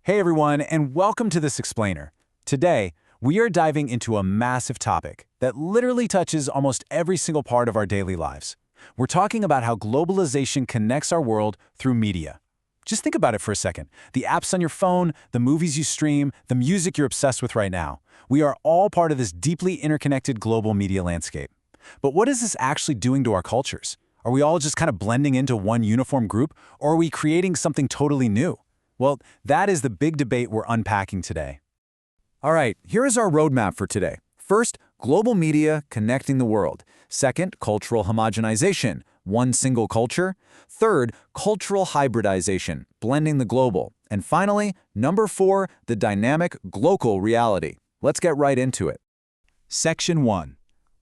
Hey everyone, and welcome to This Explainer. Today, we are diving into a massive topic that literally touches almost every single part of our daily lives. We're talking about how globalization connects our world through media. Just think about it for a second. The apps on your phone, the movies you stream, the music you're obsessed with right now. We are all part of this deeply interconnected global media landscape. But what is this actually doing to our cultures? Are we all just kind of blending into one uniform group, or are we creating something totally new? Well, that is the big debate we're unpacking today. All right, here is our roadmap for today. First, global media connecting the world. Second, cultural homogenization, one single culture. Third, cultural hybridization, blending the global. And finally, number 4, the dynamic glocal reality. Let's get right into it. Section 1.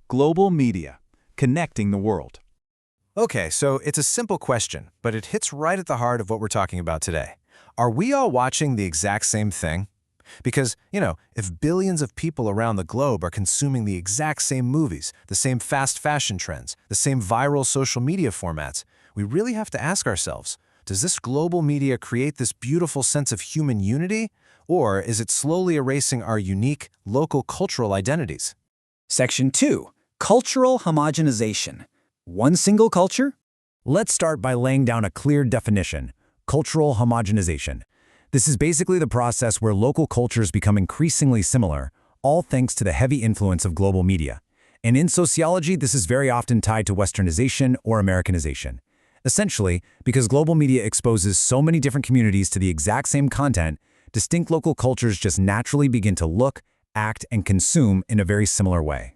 Global media, connecting the world. Okay, so it's a simple question, but it hits right at the heart of what we're talking about today. Are we all watching the exact same thing? Because, if billions of people around the globe are consuming the exact same movies, the same fast fashion trends, the same viral social media formats, we really have to ask ourselves, does this global media create this beautiful sense of human unity, or is it slowly erasing our unique, local cultural identities? Section 2. Cultural homogenization. One single culture? Let's start by laying down a clear definition: cultural homogenization. This is basically the process where local cultures become increasingly similar, all thanks to the heavy influence of global media. And in sociology, this is very often tied to Westernization or Americanization. Essentially, because global media exposes so many different communities to the exact same content, distinct local cultures just naturally begin to look, act, and consume in a very similar way.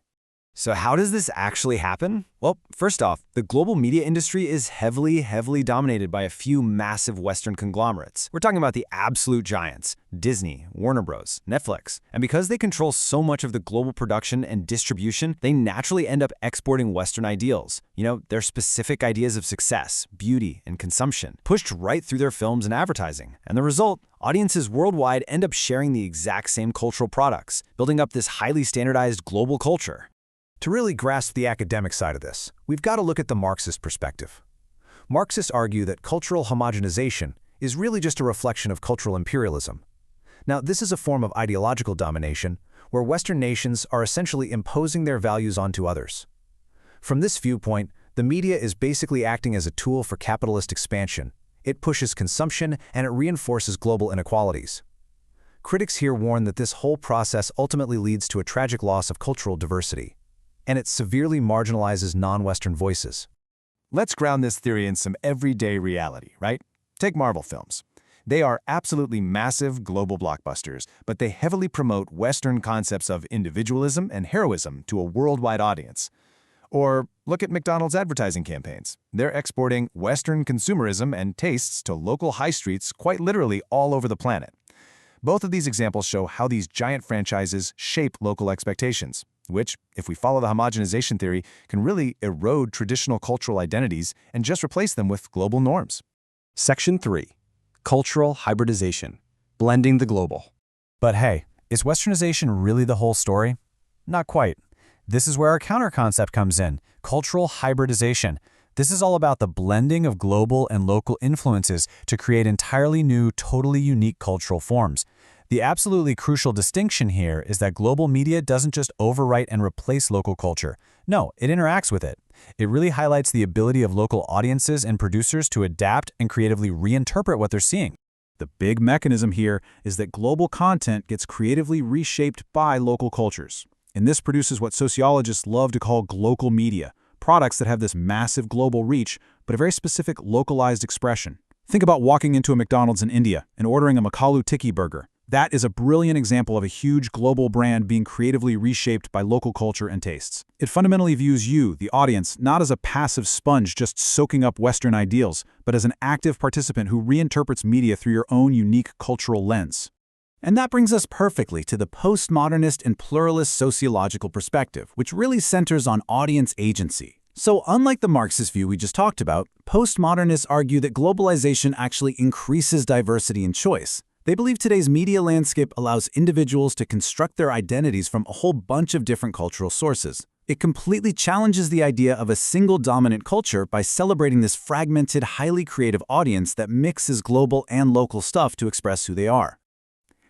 So how does this actually happen? Well, first off, the global media industry is heavily dominated by a few massive Western conglomerates. We're talking about the absolute giants: Disney, Warner Bros., Netflix. And because they control so much of the global production and distribution, they naturally end up exporting Western ideals. Their specific ideas of success, beauty, and consumption, pushed right through their films and advertising. And the result? Audiences worldwide end up sharing the exact same cultural products, building up this highly standardized global culture. To really grasp the academic side of this, we've got to look at the Marxist perspective. Marxists argue that cultural homogenization is really just a reflection of cultural imperialism. Now, this is a form of ideological domination where Western nations are essentially imposing their values onto others. From this viewpoint, the media is basically acting as a tool for capitalist expansion. It pushes consumption and it reinforces global inequalities. Critics here warn that this whole process ultimately leads to a tragic loss of cultural diversity, and it severely marginalizes non-Western voices. Let's ground this theory in some everyday reality, right? Take Marvel films. They are absolutely massive global blockbusters, but they heavily promote Western concepts of individualism and heroism to a worldwide audience. Or look at McDonald's advertising campaigns. They're exporting Western consumerism and tastes to local high streets quite literally all over the planet. Both of these examples show how these giant franchises shape local expectations, which, if we follow the homogenization theory, can really erode traditional cultural identities and just replace them with global norms. Section 3. Cultural hybridization, blending the global. But hey, is Westernization really the whole story? Not quite. This is where our counter-concept comes in: cultural hybridization. This is all about the blending of global and local influences to create entirely new, totally unique cultural forms. The absolutely crucial distinction here is that global media doesn't just overwrite and replace local culture. No, it interacts with it. It really highlights the ability of local audiences and producers to adapt and creatively reinterpret what they're seeing. The big mechanism here is that global content gets creatively reshaped by local cultures. And this produces what sociologists love to call glocal media, products that have this massive global reach, but a very specific localized expression. Think about walking into a McDonald's in India and ordering a Makalu Tikki burger. That is a brilliant example of a huge global brand being creatively reshaped by local culture and tastes. It fundamentally views you, the audience, not as a passive sponge just soaking up Western ideals, but as an active participant who reinterprets media through your own unique cultural lens. And that brings us perfectly to the postmodernist and pluralist sociological perspective, which really centers on audience agency. So unlike the Marxist view we just talked about, postmodernists argue that globalization actually increases diversity and choice. They believe today's media landscape allows individuals to construct their identities from a whole bunch of different cultural sources. It completely challenges the idea of a single dominant culture by celebrating this fragmented, highly creative audience that mixes global and local stuff to express who they are.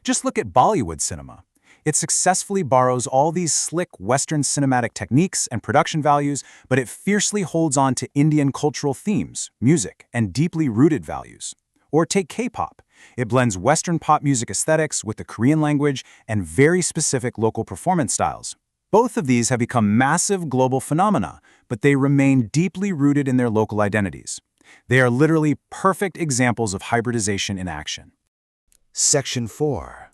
Just look at Bollywood cinema. It successfully borrows all these slick Western cinematic techniques and production values, but it fiercely holds on to Indian cultural themes, music, and deeply rooted values. Or take K-pop. It blends Western pop music aesthetics with the Korean language and very specific local performance styles. Both of these have become massive global phenomena, but they remain deeply rooted in their local identities. They are literally perfect examples of hybridization in action. Section 4.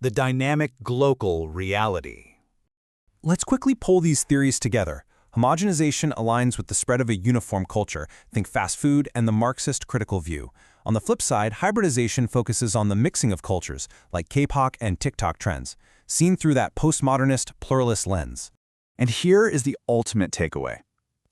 The dynamic glocal reality. Let's quickly pull these theories together. Homogenization aligns with the spread of a uniform culture, think fast food and the Marxist critical view. On the flip side, hybridization focuses on the mixing of cultures, like K-pop and TikTok trends, seen through that postmodernist, pluralist lens. And here is the ultimate takeaway.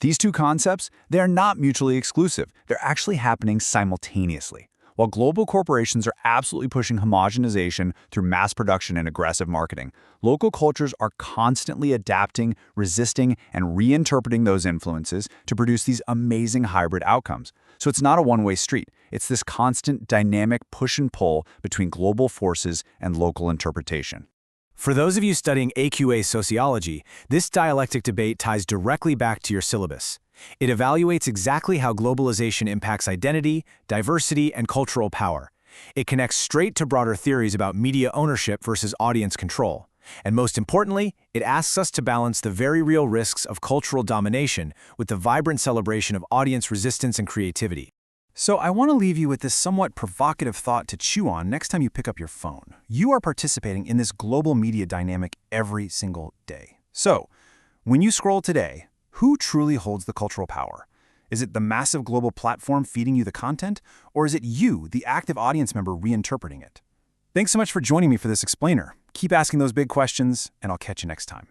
These two concepts, they are not mutually exclusive. They're actually happening simultaneously. While global corporations are absolutely pushing homogenization through mass production and aggressive marketing, local cultures are constantly adapting, resisting, and reinterpreting those influences to produce these amazing hybrid outcomes. So it's not a one-way street. It's this constant dynamic push and pull between global forces and local interpretation. For those of you studying AQA sociology, this dialectic debate ties directly back to your syllabus. It evaluates exactly how globalization impacts identity, diversity, and cultural power. It connects straight to broader theories about media ownership versus audience control. And most importantly, it asks us to balance the very real risks of cultural domination with the vibrant celebration of audience resistance and creativity. So I want to leave you with this somewhat provocative thought to chew on next time you pick up your phone. You are participating in this global media dynamic every single day. So, when you scroll today, who truly holds the cultural power? Is it the massive global platform feeding you the content, or is it you, the active audience member, reinterpreting it? Thanks so much for joining me for this explainer. Keep asking those big questions, and I'll catch you next time.